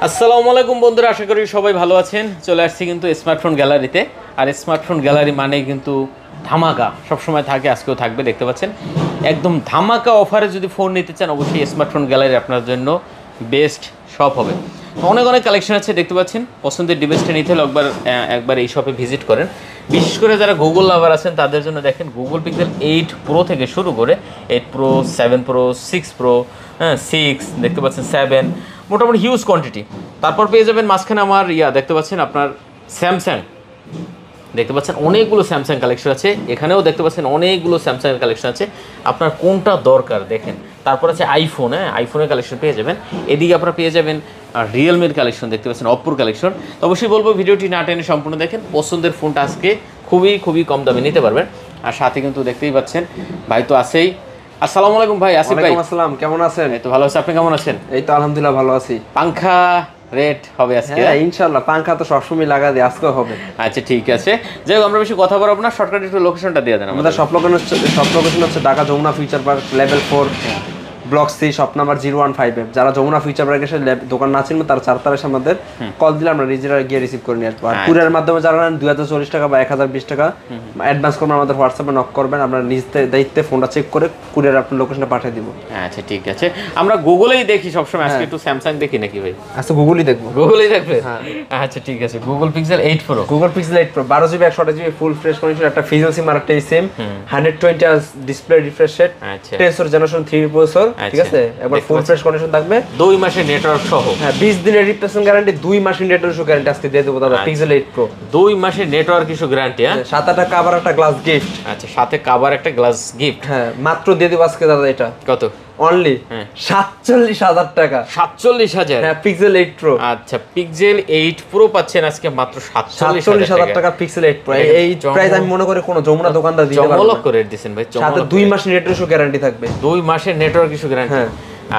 আসসালামু আলাইকুম বন্ধুরা, আশা করি সবাই ভালো আছেন। চলে আসছি কিন্তু স্মার্টফোন গ্যালারিতে। আর স্মার্টফোন গ্যালারি মানে কিন্তু ধামাকা সবসময় থাকে, আজকেও থাকবে। দেখতে পাচ্ছেন একদম ধামাকা অফারে যদি ফোন নিতে চান অবশ্যই স্মার্টফোন গ্যালারি আপনার জন্য বেস্ট শপ হবে। অনেক অনেক কালেকশন আছে, দেখতে পাচ্ছেন। পছন্দের ডিভাইসটা নিতে হলে একবার এই শপে ভিজিট করেন। বিশেষ করে যারা গুগল লাভার আছেন তাদের জন্য দেখেন গুগল পিক্সেল 8 প্রো থেকে শুরু করে 8 প্রো, 7 প্রো, 6 প্রো, 6 দেখতে পাচ্ছেন, 7, মোটামুটি হিউজ কোয়ান্টিটি। তারপর পেয়ে যাবেন মাঝখানে আমার দেখতে পাচ্ছেন আপনার স্যামসাং, দেখতে পাচ্ছেন অনেকগুলো স্যামসাং কালেকশন আছে। এখানেও দেখতে পাচ্ছেন অনেকগুলো স্যামসাংয়ের কালেকশন আছে, আপনার কোনটা দরকার দেখেন। তারপর আছে আইফোন, আইফোনের কালেকশন পেয়ে যাবেন। এদিকে আপনারা পেয়ে যাবেন রিয়েলমির কালেকশন, দেখতে পাচ্ছেন অপ্পোর কালেকশন। তো অবশ্যই বলবো ভিডিওটি না টেনে সম্পূর্ণ দেখেন, পছন্দের ফোনটা আজকে খুবই কম দামে নিতে পারবেন। আর সাথে কিন্তু দেখতেই পাচ্ছেন ভাই তো আছেই। আসসালামু আলাইকুম ভাই, আসিফ ভাই। ওয়ালাইকুম আসসালাম, কেমন আছেন? এই তো ভালো আছি, আপনি কেমন আছেন? এই তো আলহামদুলিল্লাহ ভালো আছি। পাংখা রেট হবে আজকে? হ্যাঁ ইনশাআল্লাহ, পাংখা তো সবসময় লাগা দিয়ে, আজকেও হবে। আচ্ছা ঠিক আছে, যাই হোক আমরা বেশি কথা বলবো না, শর্টকাট একটু লোকেশনটা দিয়ে দেন আমাদের সব লোকেশন হচ্ছে Dhaka Jamuna future park level 4 block C, shop number 015। যারা যমুনা ফিউচার পার্কে এসে দোকান না চিনবে তারা 4 তারিখে আমাদের কল দিলে আমরা নিজেরা গিয়ে রিসিভ করে নিয়ে আসবো। আর কুরিয়ারের মাধ্যমে যারা নেন 2040 টাকা বা 1020 টাকা অ্যাডভান্স করবেন, আমাদের হোয়াটসঅ্যাপে নক করবেন, আমরা নিজেদের দায়িত্বে ফোনটা চেক করে কুরিয়ার আপনার লোকেশনটা পাঠিয়ে দিব। আচ্ছা ঠিক আছে, আমরা গুগলেই দেখি সবসময়, আজকে একটু স্যামসাং দেখি নাকি ভাই? আচ্ছা গুগলই দেখবো। গুগলেই দেখবে? আচ্ছা ঠিক আছে, Google pixel 8 pro. Google pixel 8 pro 12GB 128GB ফুল ফ্রেশ কন্ডিশন, একটা ফিজিক্যাল সিম আর একটা সিম, 120 Hz display refresh rate, tensor generation 3 processor, ঠিক আছে। একবার ফুল ফ্রেশ কন্ডিশন থাকবে, 2 মাসের নেটওয়ার্ক সহ। হ্যাঁ 20 দিনের রিপ্লেসমেন্ট গ্যারান্টি, 2 মাসের নেটওয়ার্ক গ্যারান্টি আজকে দিয়ে দেবো দাদা। পিক্সেল 8 প্রো 2 মাসের নেটওয়ার্ক ইস্যু গ্যারান্টি। হ্যাঁ 7 কভার একটা গ্লাস গিফট। আচ্ছা সাথে কভার একটা গ্লাস গিফট। হ্যাঁ মাত্র দিয়ে দেবো আজকে দাদা। এটা কত? অনলি 47,000 টাকা। 47,000? হ্যাঁ পিক্সেল 8 প্রো। আচ্ছা পিক্সেল 8 প্রো পাচ্ছেন আজকে মাত্র 47,000 টাকা পিক্সেল 8 প্রো। এই প্রাইস আমি মনে করি কোনো যমুনা দোকানদার দিতে পারবে না। চমক করে দিবেন ভাই, সাথে 2 মাসের নেটওয়ার্ক গ্যারান্টি থাকবে। 2 মাসের নেটওয়ার্ক ইস্যু গ্যারান্টি।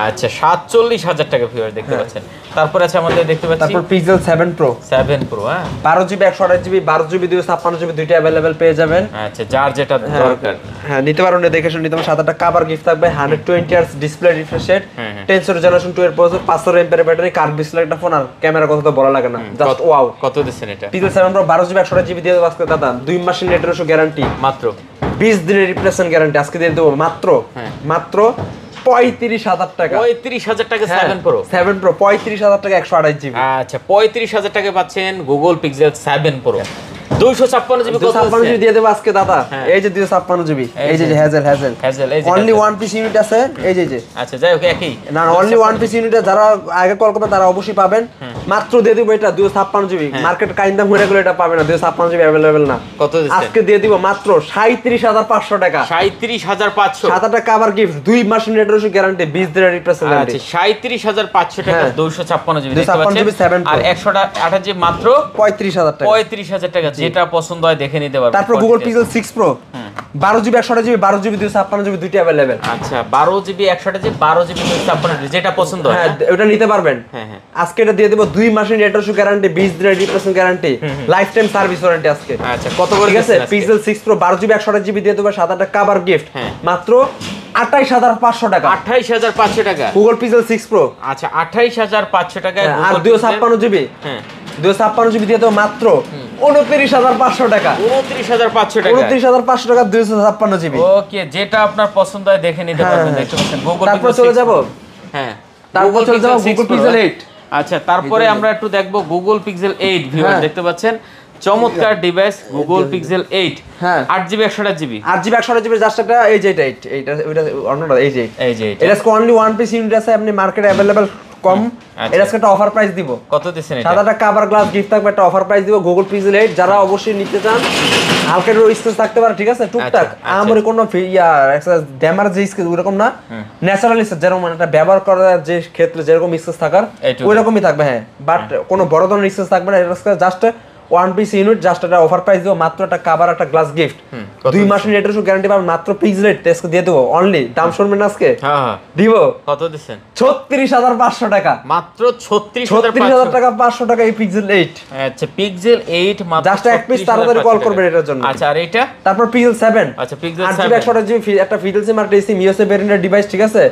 আচ্ছা 47,000 টাকা ভিউয়ার, দেখতে পাচ্ছেন। তারপর আছে আমাদের দেখতে পাচ্ছি তারপর pixel 7 pro. 7 pro 12GB 128GB 12GB 256GB দুইটা अवेलेबल পেয়ে যাবেন। আচ্ছা যার যেটা দরকার হ্যাঁ নিতে পারেন, দেখে শুনে নিতে পারেন। সাথে একটা কভার গিফট থাকবে, 120 Hz display refresh rate, tensor generation 2 এর processor, 500 mAh battery, curve display একটা ফোন। আর ক্যামেরা কথা তো বলা লাগে না, জাস্ট ওয়াও। কত দিচ্ছেন এটা? পিক্সেল 7 প্রো 12GB 128GB দিয়ে দেবো আজকে দাদা। 2 মাসের নেটওয়ার্ক গ্যারান্টি, মাত্র 20 দিনের রিপ্লেসমেন্ট গ্যারান্টি আজকে দিয়ে দেবো মাত্র 35,000 টাকা। 35,000 টাকা 7 প্রো। 7 প্রো 35,000 টাকা 128GB। আচ্ছা 35,000 টাকা পাচ্ছেন Google pixel 7 pro 256GB। 256GB দিয়ে দেবো আজকে দাদা। এই যে 256GB, এই যে hazel only one piece unit আছে, এই যে আচ্ছা যাই হোক একই না, অনলি ওয়ান পিস ইউনিট। যারা আগে কল করবে তারা অবশ্যই পাবেন। মাত্র দিয়ে দিব এটা 256GB। মার্কেট কাইন্ড দাম হয়ে গেলে এটা পাবে না, 256GB अवेलेबल না। কত দিচ্ছেন আজকে দিয়ে দিব মাত্র 37,500 টাকা। 37,500। 7 টাকা কভার গিফট, 2 মাসের নেটওয়ার্ক গ্যারান্টি, 20 দিনের রিপ্লেসমেন্ট গ্যারান্টি। আচ্ছা 37,500 টাকা 256GB, 256GB 7 আর 128GB মাত্র 35,000 টাকা। 35,000 টাকা, যেটা পছন্দ হয় দেখে নিতে পারবেন। তারপর Google pixel 6 pro 12GB 128GB 12GB 256GB দুইটা अवेलेबल। আচ্ছা 12GB 128GB 12GB 256GB যেটা পছন্দ হয় হ্যাঁ ওটা নিতে পারবেন। আজকে এটা দিয়ে দেব 2 মাসের নেটওয়ার্ক গ্যারান্টি, 20 দিনের replacement guarantee, life time service warranty আজকে। আচ্ছা কত করে ঠিক আছে? পিক্সেল 6 প্রো 12GB 128GB দিয়ে দেব, 7 টাকা কভার গিফট, মাত্র 28,500 টাকা। 28,500 টাকা গুগল পিক্সেল 6 প্রো। আচ্ছা 28,500 টাকায় আর 256GB 256GB দিয়ে দেব মাত্র 29,500 টাকা। 29,500 টাকা। 29,500 টাকা 256GB। ওকে, যেটা আপনার পছন্দ হয় দেখে নিতে পারবেন। দেখতে পাচ্ছেন গুগল। তারপর চলে যাব, তারপর চলে যাব গুগল পিক্সেল 8। আচ্ছা তারপরে আমরা একটু দেখব গুগল পিক্সেল 8 ভিউয়ার, দেখতে পাচ্ছেন চমৎকার device Google pixel 8। 8GB 128GB 8GB 128GB just একটা, এই যে এইটা ওইটা অন্যটা, এই যে এটা অনলি ওয়ান পিস ইউনিট আছে, আপনি মার্কেটে अवेलेबल কম। এটা একটা অফার প্রাইস দিব। কত দিবেন এটা? 7 টাকা কভার গ্লাস গিফট থাকবে, একটা অফার প্রাইস দিব গুগল পিক্সেল 8। যারা অবশ্যই নিতে চান, হালকা স্পেস থাকতে পারে, ঠিক আছে, টুকটাক আমারই কোনো ড্যামার যে স্পেস ওরকম না, ন্যাচারাল স্পেস যেরকম একটা ব্যবহার করার যে ক্ষেত্রে যেরকম স্পেস থাকার ওইরকমই থাকবে। হ্যাঁ বাট কোনো বড় ধরনের স্পেস থাকবে না, এটা just one piece unit just একটা অফার প্রাইস দেবো মাত্র একটা কভার একটা গ্লাস গিফট 2 মাসের নেটের গ্যারান্টি পাবেন মাত্র পিক্সেল টেস্ট দিয়ে দেবো অনলি দাম শুনবেন না আজকে হ্যাঁ দিব কত দিচ্ছেন 36500 টাকা মাত্র 36000 টাকা 500 টাকা এই পিক্সেল 8 আচ্ছা পিক্সেল 8 মাত্র জাস্ট এক পিস তাড়াতাড়ি কল করবেন এটার জন্য আচ্ছা আর এটা তারপর পিক্সেল 7 আচ্ছা পিক্সেল 8GB 128GB একটা ফিডেল সিম আর টিসি মিওসে ভেরিয়েন্টের ডিভাইস ঠিক আছে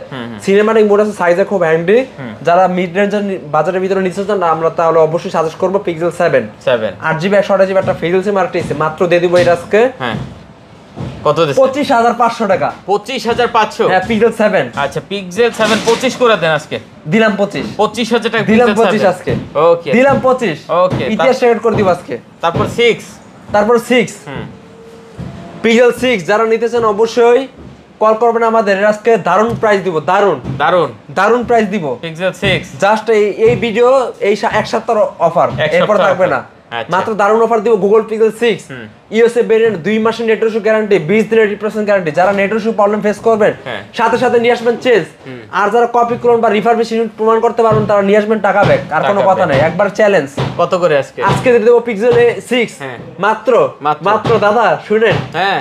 সিনেমাটিক মোড আছে সাইজে খুব হ্যান্ডি যারা মিড রেঞ্জের বাজারের ভিতরে নিতে চান আমরা তাহলে অবশ্যই সাজেস্ট করব পিক্সেল 7 8GB 128GB একটা ফিডেল সিম আর টিসি মাত্র দিয়ে দিব এটা আজকে হ্যাঁ কত দিচ্ছেন 25500 টাকা 25500 হ্যাঁ পিক্সেল 7 আচ্ছা পিক্সেল 7 25 করে দেন আজকে দিলাম 25000 টাকা দিলাম 25 আজকে ওকে দিলাম 25 ওকে ইতিহাস রেকর্ড করে দিব আজকে তারপর 6 পিক্সেল 6 যারা নিতে চান অবশ্যই কল করবেন আমাদের আজকে দারুণ প্রাইস দিব দারুণ প্রাইস দিব পিক্সেল 6 জাস্ট এই ভিডিও এই এক সপ্তাহের অফার এরপর থাকবে না মাত্র দারুণ অফার দিব গুগল পিক্সেল 6 ইউএসএ ভেরিয়েন্ট 2 মাসের নেটওয়ার্ক ইস্যু গ্যারান্টি 20 দিনের রিপ্লেসমেন্ট গ্যারান্টি যারা নেটওয়ার্ক ইস্যু প্রবলেম ফেস করবেন সাথে সাথে নিয়ে আসবেন চেঞ্জ আর যারা কপি ক্লোন বা রিফারবিশ ইউনিট প্রমাণ করতে পারবেন তারা নিয়ে আসবেন টাকা ব্যাক আর কোনো কথা নাই একবার চ্যালেঞ্জ কত করে আজকে দিয়ে দেব পিক্সেল 6 মাত্র দাদা শুনেন হ্যাঁ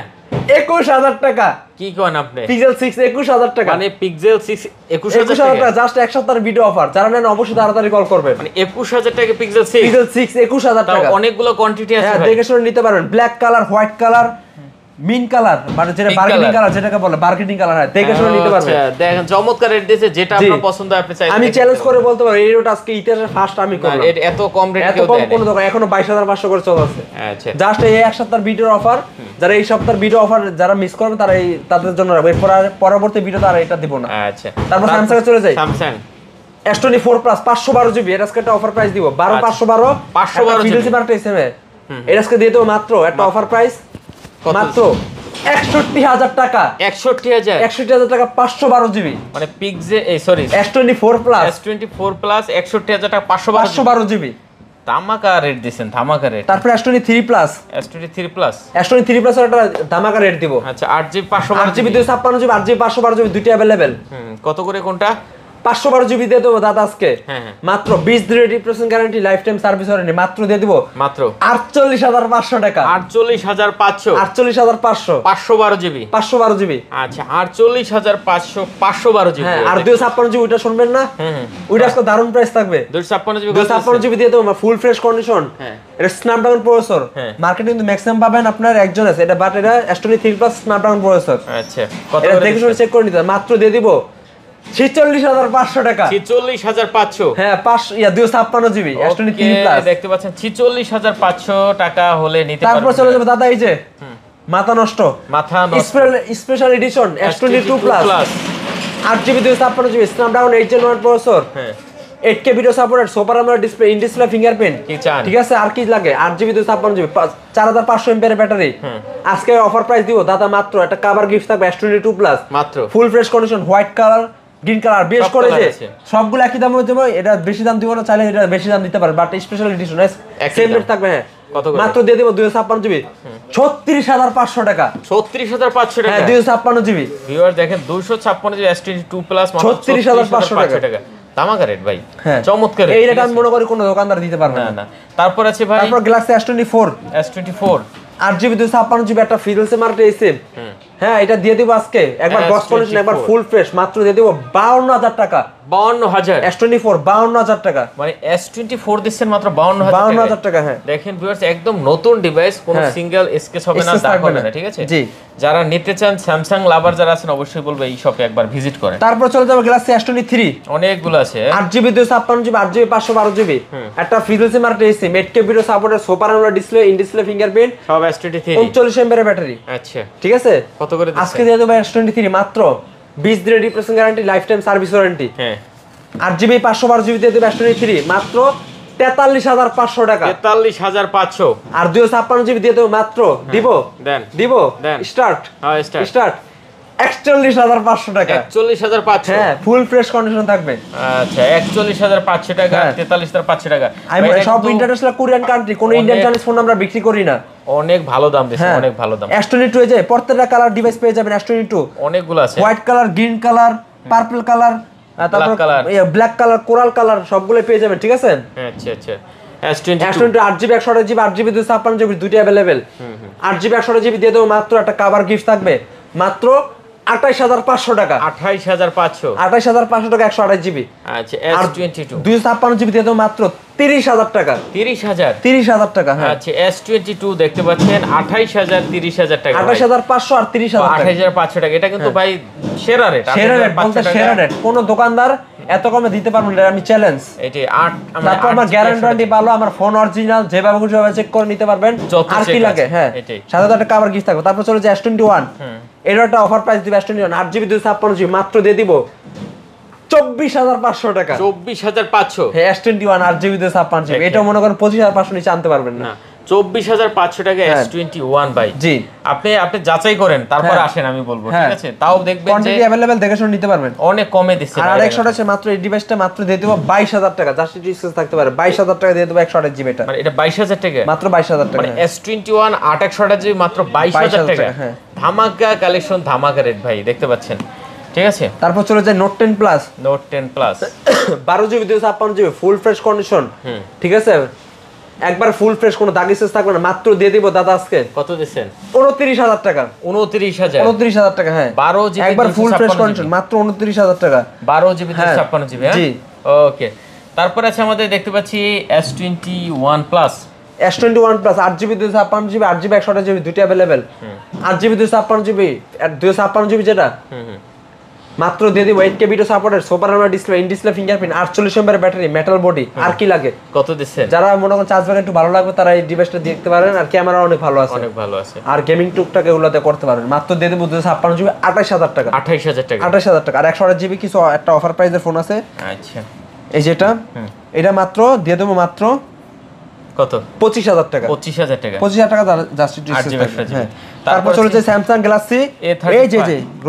21000 টাকা কি কোন আপনি পিক্সেল 6 21000 টাকা মানে পিক্সেল 6 21000 টাকা জাস্ট এক সপ্তাহের ভিডিও অফার যারা নেন অবশ্যই তাড়াতাড়ি কল করবেন মানে 21000 টাকা পিক্সেল 6 21000 টাকা অনেকগুলো কোয়ান্টিটি আছে হ্যাঁ ভাই দেখে শুনে নিতে পারবেন ব্ল্যাক কালার হোয়াইট কালার মিন কালার মানে যেটা বার্গেনিং কালার যেটাকে বলে বার্গেনিং কালার হয় দেখে শুনে নিতে পারবেন আচ্ছা দেখেন চমৎকার রেট দিয়েছে যেটা আপনার পছন্দ আপনি চাইলে আমি চ্যালেঞ্জ করে বলতে পারি এই রেট আজকে ইতিহাসের ফার্স্ট আমি করলাম এত কম রেট কেউ দেয় না কোন দোকান এখনো 22500 করে চলছে আচ্ছা জাস্ট এই এক সপ্তাহের ভিডিওর অফার যারা এই সপ্তাহের ভিডিও অফার যারা মিস করবে তারা এই তাদের জন্য এরপর পরবর্তী ভিডিওতে আর এটা দিব না আচ্ছা তারপর স্যামসাং এ চলে যাই স্যামসাং S24 প্লাস 512GB এর আজকে একটা অফার প্রাইস দিব 512 ভিডিও পার টেসএমএ এর আজকে দিয়ে দেব মাত্র একটা অফার প্রাইস মাত্র 61000 টাকা 61000 টাকা 512GB মানে পিক্সেল সরি S24 প্লাস 61000 টাকা 512GB ধামাকা রেট দিবেন ধামাকা রেট তারপর S23 প্লাস S23 প্লাস একটা ধামাকা রেট দিব আচ্ছা 8GB 512GB 256GB 8GB 512GB দুটো अवेलेबल কত করে কোনটা 512GB দিয়ে দেবো দাদা আজকে মাত্র 20 দিনের replacement guarantee life time service warranty মাত্র দিয়ে দিব মাত্র 48500 টাকা 48500 512GB আচ্ছা 48500 512GB হ্যাঁ আর 256GB ওটা শুনবেন না ওইটা আজকে দারুণ প্রাইস থাকবে 256GB দিয়ে দেবো ফুল ফ্রেশ কন্ডিশন এটা স্ন্যাপড্রাগন প্রসেসর মার্কেটে কিন্তু ম্যাক্সিমাম পাবেন আপনার একজন আছে এটা বাট এটা S23 প্লাস স্ন্যাপড্রাগন প্রসেসর আচ্ছা কত করে দেখে শুনে চেক করে নিতে মাত্র দিয়ে দিব 46500 টাকা 46500 হ্যাঁ 256GB S23 প্লাস দেখতে পাচ্ছেন 46500 টাকা হলে নিতে পারবেন তারপর চলে যাবে দাদা এই যে মাথা নষ্ট special edition S22 plus 8GB 256GB Snapdragon 8 Gen 1 processor 8K video supported super AMOLED display in display fingerprint ঠিক আছে আর কি লাগে 8GB 256GB 4500 mAh এর ব্যাটারি আজকে অফার প্রাইস দিব দাদা মাত্র একটা কভার গিফট থাকবে S22 প্লাস মাত্র ফুল fresh condition white colour green colour বেশ করে যে সবগুলো একই দাম হয়ে যাবে এটা বেশি দাম দিব না চাইলে এটা বেশি দাম দিতে পারে but special edition same rate থাকবে হ্যাঁ মাত্র দিয়ে দেব 256GB 36500 টাকা 36500 টাকা হ্যাঁ 256GB ভিউয়ার দেখেন 256GB S22 প্লাস 36500 টাকা ধামাকা রেট ভাই চমৎকার এই রেট আমি মনে করি কোনো দোকানদার দিতে পারবে না তারপর আছে ভাই তারপর গ্যালাক্সি S24 8GB 256GB একটা ফিডেল সিম আর এসএম হ্যাঁ এটা দিয়ে দিব আজকে একবার বক্স কন্ডিশন একবার ফুল ফ্রেশ মাত্র দিয়ে দিব 52000 টাকা 52000 S24 52000 টাকা মানে S24 দিচ্ছেন মাত্র 52000 টাকা হ্যাঁ দেখেন ভিউয়ার্স একদম নতুন ডিভাইস কোনো সিঙ্গেল স্কেচ হবে না দাগ হবে না ঠিক আছে জি যারা নিতে চান স্যামসাং লাভার যারা আছেন অবশ্যই বলবো এই শপে একবার ভিজিট করেন তারপর চলে যাবে গ্যালাক্সি S23 অনেকগুলো আছে 8GB 256GB 8GB 512GB একটা ফিডেল সিম আর এসএম 8K video supported super AMOLED display in display fingerprint সব S23 39 mAh ব্যাটারি আচ্ছা ঠিক আছে কত করে আজকে দিয়ে দেব S23 মাত্র 20 দিনের replacement guarantee life time service warranty হ্যাঁ 8GB 512GB দিয়ে দেব S23 মাত্র 43500 টাকা 43500 আর 256GB দিয়ে দেব মাত্র দিব স্টার্ট স্টার্ট 41500 টাকা 41500 হ্যাঁ ফুল ফ্রেশ কন্ডিশন থাকবে আচ্ছা 41500 টাকা 43500 টাকা আমি সব ইন্টারন্যাশনাল কোরিয়ান কান্ট্রি কোন ইন্ডিয়ান চাইনিজ ফোন আমরা বিক্রি করি না অনেক ভালো দাম দিছে অনেক ভালো দাম S22 এ যে প্রত্যেকটা কালার ডিভাইস পেয়ে যাবেন S22 অনেকগুলো আছে white colour green colour purple colour তারপর ব্ল্যাক কালার কোরাল কালার সবগুলো পেয়ে যাবেন ঠিক আছে আচ্ছা আচ্ছা S22 S22 8GB 128GB 8GB 256GB দুইটা अवेलेबल 8GB 128GB দিয়ে দেবো মাত্র একটা কভার গিফট থাকবে মাত্র 28500 টাকা 28500 28500 টাকা 128GB আচ্ছা S22 256GB দিয়ে দেবো মাত্র 30000 টাকা 30000 টাকা হ্যাঁ আচ্ছা S22 দেখতে পাচ্ছেন 28000 30000 টাকা 28500 আর 30000 টাকা 28500 টাকা এটা কিন্তু ভাই সেরা রেট সেরা রেট কোন দোকানদার এত কমে দিতে পারবেন না আমি চ্যালেঞ্জ এটি 8 তারপর আমার গ্যারান্টি ভালো আমার ফোন অরিজিনাল যেভাবে খুশি ভাবে চেক করে নিতে পারবেন আর কি লাগে হ্যাঁ সাথে একটা কভার গিফট থাকবে তারপর চলে যে S21 এর একটা অফার প্রাইস দিবে S21 8GB 256GB মাত্র দিয়ে দিব 24500 টাকা 24500 হ্যাঁ S21 8GB 256GB এটা মনে করেন 25500 নিচে আনতে পারবেন না 24500 টাকা S21 ভাই জি আপনি যাচাই করেন তারপর আসেন আমি বলবো ঠিক আছে তাও দেখবেন যে কোয়ান্টিটি अवेलेबल দেখে শুনে নিতে পারবেন অনেক কমে দিচ্ছে আর 100 আছে মাত্র এই ডিভাইসটা মাত্র দিয়ে দেব 22000 টাকা জাস্ট ডিসকাস থাকতে পারে 22000 টাকা দিয়ে দেব 128GB এটা মানে এটা 22000 টাকা মাত্র 22000 টাকা মানে S21 8/128GB মাত্র 22000 টাকা ধামাকা কালেকশন ধামাকা রেট ভাই দেখতে পাচ্ছেন ঠিক আছে তারপর চলে যায় note 10 plus note 10 plus 12GB 256GB full fresh condition ঠিক আছে একবার ফুল ফ্রেশ কোনো দাগ স্পেস থাকবে না মাত্র দিয়ে দিব দাদা আজকে কত দিবেন 29000 টাকা 29000 টাকা হ্যাঁ 12GB একবার ফুল ফ্রেশ কন্ডিশন মাত্র 29000 টাকা 12GB 256GB হ্যাঁ জি ওকে তারপর আছে আমাদের দেখতে পাচ্ছি S21 plus S21 plus 8GB 256GB 8GB 128GB দুটো अवेलेबल 8GB 256GB আর 256GB যেটা মাত্র দিয়ে দিব 8K video supported super AMOLED display in display fingerprint 48 mAh battery metal body আর কি লাগে কত দিচ্ছেন যারা মনে করেন চার্জ ব্যাক একটু ভালো লাগবে তারা এই ডিভাইসটা দেখতে পারেন আর ক্যামেরা অনেক ভালো আছে আর গেমিং টুকটাক এগুলোতে করতে পারেন মাত্র দিয়ে দেব 256GB 28000 টাকা 28000 টাকা আর 128GB কিছু একটা অফার প্রাইসের ফোন আছে আচ্ছা এই যেটা এটা মাত্র দিয়ে দেব মাত্র কত 25000 টাকা 25000 টাকা জাস্ট হ্যাঁ তারপর চলে যায় স্যামসাং গ্যালাক্সি এই যে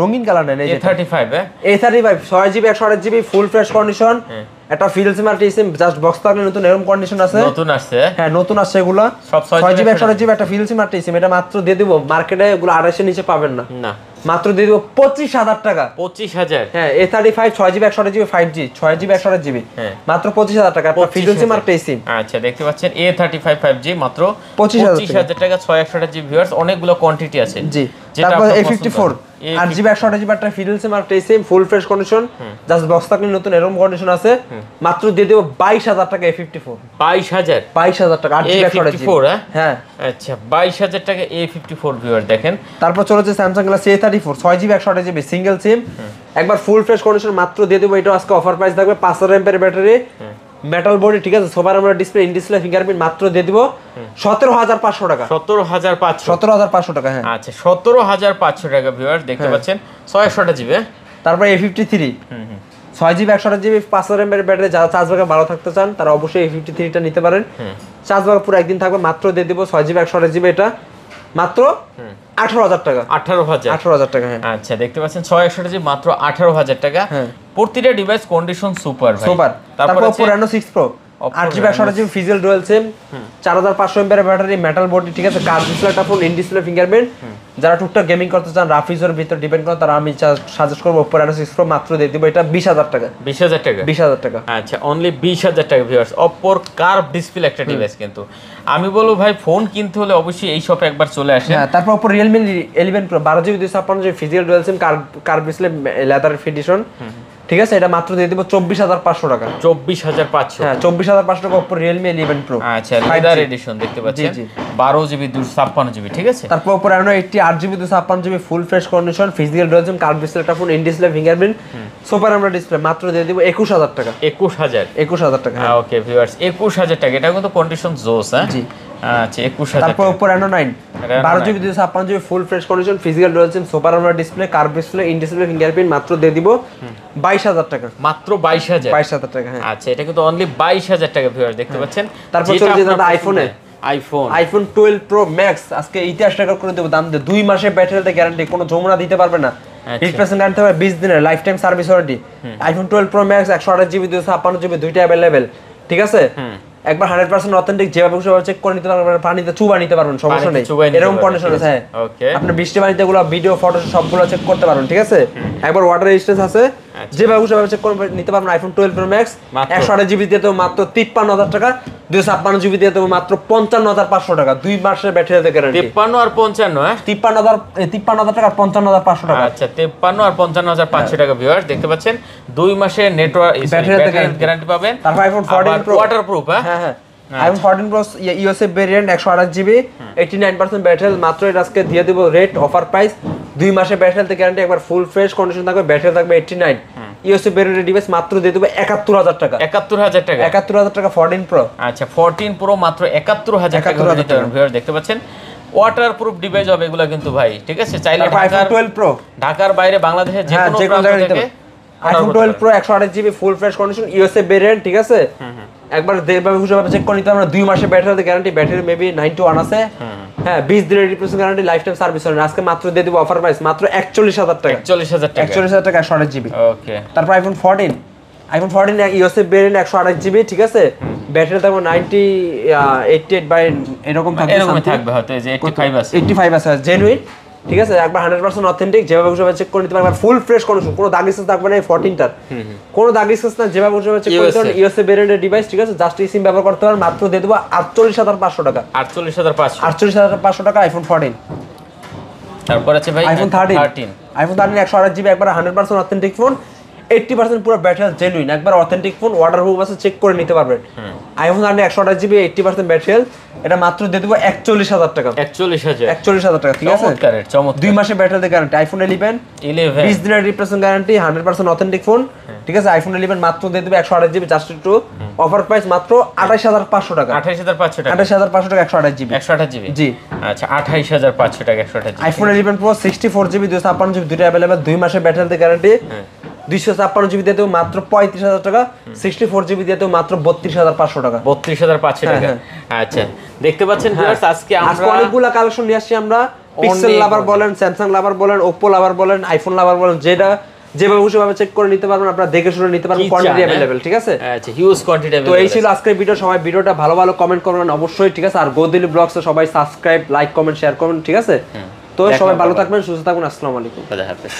রঙিন কালার নেন এই A35 হ্যাঁ A35 6GB 128GB ফুল ফ্রেশ কন্ডিশন একটা ফিল সিম আর টিসিম জাস্ট বক্স থাকলে নতুন এরকম কন্ডিশন আছে নতুন আসছে হ্যাঁ নতুন আসছে এগুলো সব 6GB 128GB একটা ফিল সিম আর টিসিম এটা মাত্র দিয়ে দিব মার্কেটে এগুলো 250 নিচে পাবেন না না মাত্র দিয়ে দিব 25000 টাকা 25000 হ্যাঁ A35 6GB 128GB 5G 6GB 128GB মাত্র 25000 টাকা একটা ফিল সিম আর টিসিম আচ্ছা দেখতে পাচ্ছেন A35 5G মাত্র 25000 টাকা 628GB ভিউয়ার্স অনেকগুলো কোয়ান্টিটি আছে জি তারপর A54 8GB 128GB একটা ফিল সিম আর টিসিম full fresh condition just box থাকলে নতুন এরকম কন্ডিশন আছে মাত্র দিয়ে দেব 22000 টাকা A54 22000 টাকা 8GB 128GB হ্যাঁ আচ্ছা 22000 টাকা A54 ভিউয়ার দেখেন তারপর চলে যাচ্ছে Samsung Galaxy A34 6GB 128GB single সিম একবার ফুল ফ্রেশ কন্ডিশন মাত্র দিয়ে দেব এটা আজকে অফার প্রাইস থাকবে 5000 mAh ব্যাটারি মেটাল বডি ঠিক আছে super AMOLED display in display fingerprint মাত্র দিয়ে দিব 17500 টাকা 17500 টাকা হ্যাঁ আচ্ছা 17500 টাকা ভিউয়ার দেখতে পাচ্ছেন 628GB তারপর A53 6GB 128GB 5000 mAh battery যারা চার্জ ব্যাকআপ ভালো থাকতে চান তারা অবশ্যই A53 টা নিতে পারেন চার্জ ব্যাকআপ পুরো একদিন থাকবে মাত্র দিয়ে দিব 6GB 128GB এটা মাত্র 18000 টাকা 18000 টাকা হ্যাঁ আচ্ছা দেখতে পাচ্ছেন 628GB মাত্র 18000 টাকা প্রতিটা ডিভাইস কন্ডিশন সুপার ভাই সুপার তারপর Oppo Reno 6 Pro 8GB 128GB physical dual SIM 4500 mAh battery metal body ঠিক আছে কার্ভ ডিসপ্লে একটা ফোন ইন ডিসপ্লে ফিঙ্গারপ্রিন্ট যারা টুকটাক গেমিং করতে চান রাফ ইউজার ভিতর ডিপেন্ড করে তারা আমি সাজেস্ট করব Oppo Reno 6 Pro মাত্র দিয়ে দিব এটা 20000 টাকা 20000 টাকা আচ্ছা অনলি 20000 টাকা ভিউয়ার্স Oppo কার্ভ ডিসপ্লে একটা ডিভাইস কিন্তু আমি বলবো ভাই ফোন কিনতে হলে অবশ্যই এই শপে একবার চলে আসেন হ্যাঁ তারপর Oppo Realme 11 Pro 12GB 256GB physical dual SIM curve display leather edition ঠিক আছে এটা মাত্র দিয়ে দেব 24500 টাকা 24500 হ্যাঁ 24500 টাকা Oppo Realme 11 Pro আচ্ছা লেদার এডিশন দেখতে পাচ্ছেন 12GB 256GB ঠিক আছে তারপর Oppo Reno 80 8GB 256GB full fresh condition physical dual SIM curve display একটা phone in display fingerprint super AMOLED display মাত্র দিয়ে দেব 21000 টাকা 21000 টাকা হ্যাঁ ওকে ভিউয়ার্স 21000 টাকা এটা কিন্তু কন্ডিশন জোস হ্যাঁ জি আচ্ছা 21000 তারপর Oppo Reno 9 12GB 256GB full fresh condition physical dual SIM super AMOLED display curve display in display fingerprint মাত্র দিয়ে দিব 22000 টাকা মাত্র 22000 টাকা হ্যাঁ আচ্ছা এটা কিন্তু অনলি 22000 টাকা ভিউয়ার দেখতে পাচ্ছেন তারপর চলে যেটা আইফোন 12 Pro Max আজকে ইতিহাস রেকর্ড করে দেব দাম দিয়ে 2 মাসের ব্যাটারিতে গ্যারান্টি কোনো যমুনা দিতে পারবে না 100% গ্যারান্টি হবে 20 দিনের life time service warranty iPhone 12 Pro Max 128GB 256GB দুইটা अवेलेबल ঠিক আছে একবার 100% অথেন্টিক যেভাবে খুশি চেক করে নিতে পারবেন পানিতে চুবা নিতে পারবেন সমস্যা নেই এরকম কন্ডিশন আছে হ্যাঁ ওকে আপনি বৃষ্টি পানিতে গুলো ভিডিও ফটো সবগুলো চেক করতে পারবেন ঠিক আছে একবার ওয়াটার রেজিস্ট্যান্স আছে যেভাবে খুশি চেক করে নিতে পারবেন আইফোন 12 Pro Max 128GB দিয়ে তো মাত্র 53000 টাকা 256 জিবি দিয়ে দেবো মাত্র 55,500 টাকা, 2 মাসের ব্যাটারি হেলথ গ্যারান্টি। 53 আর 55 হ্যাঁ 53,000 টাকা আর 55,500 টাকা। আচ্ছা 53 আর 55,500 টাকা ভিউয়ার্স দেখতে পাচ্ছেন, 2 মাসের নেটওয়ার্ক ব্যাটারি গ্যারান্টি পাবেন। তারপর আইফোন 14 প্রো ওয়াটারপ্রুফ হ্যাঁ হ্যাঁ iPhone 14 pro USA variant 128 GB 89% battery health, মাত্র এটা আজকে দিয়ে দেব রেট অফার প্রাইস 2 মাসের ব্যাটারি হেলথ গ্যারান্টি, একবার ফুল ফ্রেশ কন্ডিশন থাকবে, ব্যাটারি থাকবে 89। ইউএসএ ভেরিয়েন্টের ডিভাইস মাত্র দিয়ে দেব 71,000 টাকা। 71,000 টাকা 71,000 টাকা 14 প্রো। আচ্ছা 14 প্রো মাত্র 71,000 টাকা দিতে পারেন ভিউয়ার দেখতে পাচ্ছেন। ওয়াটারপ্রুফ ডিভাইস হবে এগুলা কিন্তু ভাই, ঠিক আছে? চাইলে আইফোন 12 প্রো ঢাকার বাইরে বাংলাদেশের যে কোনো জায়গায় প্রান্ত নিতে থেকে পারবেন। IPhone 12 pro 128 GB full fresh condition USA variant, ঠিক আছে? একবার দেখভাবে খুশিভাবে চেক করে নিতে আমরা 2 মাসের battery guarantee, battery maybe 9 to 1 আছে। হ্যাঁ 20 দিনের replacement guarantee, life time service warranty. আজকে মাত্র দিয়ে দেব অফার প্রাইস মাত্র 41,000 টাকা। 41,000 টাকা 41,000 টাকা 128 জিবি। ওকে তারপর আইফোন 14 ইউএসএ ভেরিয়েন্ট 128 জিবি, ঠিক আছে? ব্যাটারি থাকবে 90 88 বাই এরকম থাকবে, এরকমই থাকবে হয়তো, এই যে 85 আছে 85 আছে জেনুইন, ঠিক আছে? একবার 100% অথেন্টিক, যেভাবে খুশিভাবে চেক করে নিতে পারবেন, ফুল ফ্রেশ কন্ডিশন, কোনো দাগ স্কেচ থাকবে না এই 14টার, কোনো দাগ স্কেচ না, যেভাবে খুশিভাবে চেক করে নিতে পারবেন। ইউএসএ ভেরিয়েন্টের ডিভাইস, ঠিক আছে? জাস্ট সিম ব্যবহার করতে পারবেন, মাত্র দিয়ে দেব 48,500 টাকা। 48,500 48,500 টাকা আইফোন 14। তারপর আছে ভাই আইফোন 13 128 জিবি, একবার 100% অথেন্টিক ফোন, 80% পুরো ব্যাটারি জেনুইন, একবার অথেন্টিক ফোন, ওয়াটারপ্রুফ আছে, চেক করে নিতে পারবেন। আইফোন 13 128 জিবি 80% ব্যাটারি হেলথ, এটা মাত্র দিয়ে দেব 41,000 টাকা। 41,000 টাকা, ঠিক আছে? চমৎকার 2 মাসের ব্যাটারি গ্যারান্টি। আইফোন 11 20 দিনের রিপ্লেসমেন্ট গ্যারান্টি, 100% অথেন্টিক ফোন, ঠিক আছে? আইফোন 11 মাত্র দিয়ে দেব 128 জিবি, জাস্ট একটু অফার প্রাইস মাত্র 28,500 টাকা। 28,500 টাকা 28,500 টাকা 128 জিবি। 128 জিবি জি আচ্ছা 28,500 টাকা 128 GB. IPhone 11 pro 64 GB 256 GB দুটো अवेलेबल, 2 মাসের ব্যাটারি গ্যারান্টি। 256 জিবি দিয়ে দেব মাত্র 35,000 টাকা, 64 জিবি দিয়ে দেব মাত্র 32,500 টাকা। 32,500 টাকা। আচ্ছা দেখতে পাচ্ছেন ভিউয়ার্স, আজকে আমরা অনেকগুলো কালেকশন নিয়ে আসছি আমরা। পিক্সেল লাভার বলেন, স্যামসাং লাভার বলেন, ওপ্পো লাভার বলেন, আইফোন লাভার বলেন, যেটা যেভাবে খুশিভাবে চেক করে নিতে পারবেন, আপনারা দেখে শুনে নিতে পারবেন, কোয়ান্টিটি अवेलेबल, ঠিক আছে? আচ্ছা হিউজ কোয়ান্টিটি তো এই ছিল আজকের ভিডিও। সবাই ভিডিওটা ভালো ভালো কমেন্ট করবেন অবশ্যই, ঠিক আছে? আর গোদিলি ব্লগসে সবাই সাবস্ক্রাইব, লাইক, কমেন্ট, শেয়ার করবেন, ঠিক আছে? তো সবাই ভালো থাকবেন, সুস্থ থাকবেন, আসসালামু আলাইকুম। খোদা হাফেজ।